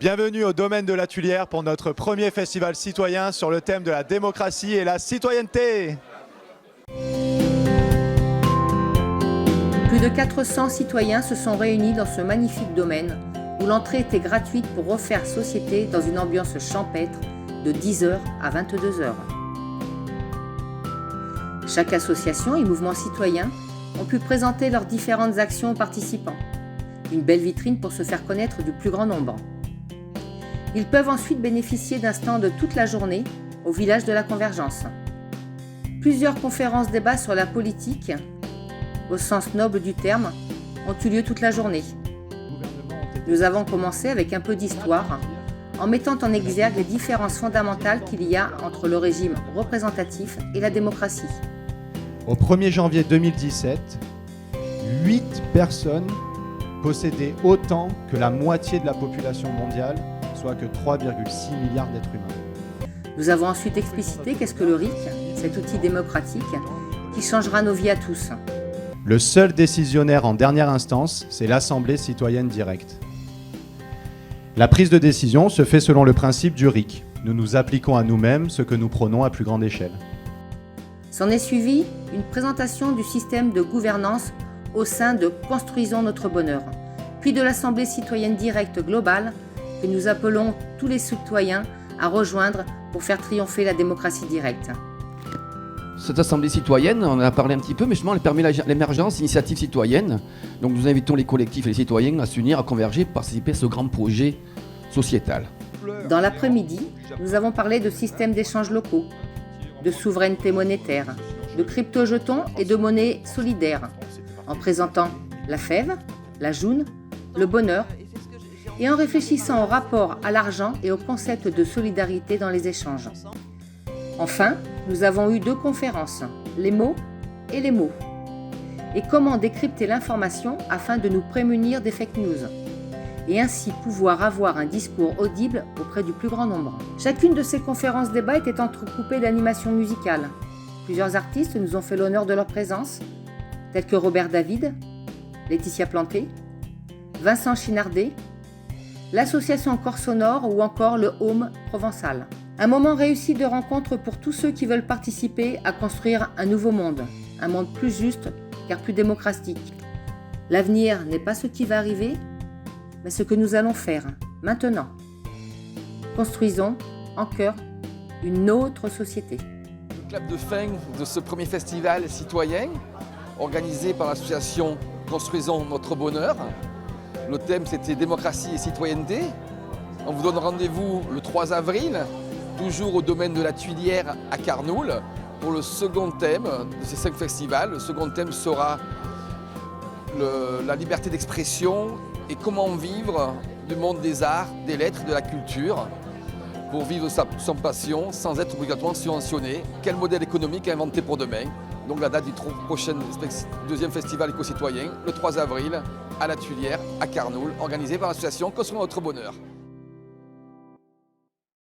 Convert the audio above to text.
Bienvenue au domaine de la Tuilière pour notre premier festival citoyen sur le thème de la démocratie et la citoyenneté. Plus de 400 citoyens se sont réunis dans ce magnifique domaine où l'entrée était gratuite pour refaire société dans une ambiance champêtre de 10h à 22h. Chaque association et mouvement citoyen ont pu présenter leurs différentes actions aux participants. Une belle vitrine pour se faire connaître du plus grand nombre. Ils peuvent ensuite bénéficier d'un stand toute la journée au village de la Convergence. Plusieurs conférences-débats sur la politique, au sens noble du terme, ont eu lieu toute la journée. Nous avons commencé avec un peu d'histoire, en mettant en exergue les différences fondamentales qu'il y a entre le régime représentatif et la démocratie. Au 1er janvier 2017, 8 personnes possédaient autant que la moitié de la population mondiale, soit que 3,6 milliards d'êtres humains. Nous avons ensuite explicité qu'est-ce que le RIC, cet outil démocratique qui changera nos vies à tous. Le seul décisionnaire en dernière instance, c'est l'Assemblée citoyenne directe. La prise de décision se fait selon le principe du RIC. Nous nous appliquons à nous-mêmes ce que nous prônons à plus grande échelle. S'en est suivi une présentation du système de gouvernance au sein de Construisons notre bonheur, puis de l'Assemblée citoyenne directe globale que nous appelons tous les citoyens à rejoindre pour faire triompher la démocratie directe. Cette assemblée citoyenne, on en a parlé un petit peu, mais justement elle permet l'émergence d'initiatives citoyennes. Donc nous invitons les collectifs et les citoyens à s'unir, à converger, pour participer à ce grand projet sociétal. Dans l'après-midi, nous avons parlé de systèmes d'échanges locaux, de souveraineté monétaire, de crypto-jetons et de monnaie solidaire, en présentant la fève, la joune, le bonheur, et en réfléchissant au rapport à l'argent et au concept de solidarité dans les échanges. Enfin, nous avons eu 2 conférences, les mots et les mots, et comment décrypter l'information afin de nous prémunir des fake news, et ainsi pouvoir avoir un discours audible auprès du plus grand nombre. Chacune de ces conférences débats était entrecoupée d'animations musicales. Plusieurs artistes nous ont fait l'honneur de leur présence, tels que Robert David, Laetitia Planté, Vincent Chinardet, l'association Corps Sonore ou encore le Home Provençal. Un moment réussi de rencontre pour tous ceux qui veulent participer à construire un nouveau monde, un monde plus juste car plus démocratique. L'avenir n'est pas ce qui va arriver, mais ce que nous allons faire maintenant. Construisons en cœur une autre société. Le clap de fin de ce premier festival citoyen organisé par l'association Construisons notre bonheur. Le thème c'était démocratie et citoyenneté. On vous donne rendez-vous le 3 avril, toujours au domaine de la Tuilière à Carnoul, pour le second thème de ces 5 festivals. Le second thème sera la liberté d'expression et comment vivre du monde des arts, des lettres, de la culture, pour vivre son passion sans être obligatoirement subventionné. Quel modèle économique inventer pour demain? Donc la date du prochain deuxième festival éco-citoyen, le 3 avril, à la Tuilière, à Carnoul, organisé par l'association Construisons notre bonheur.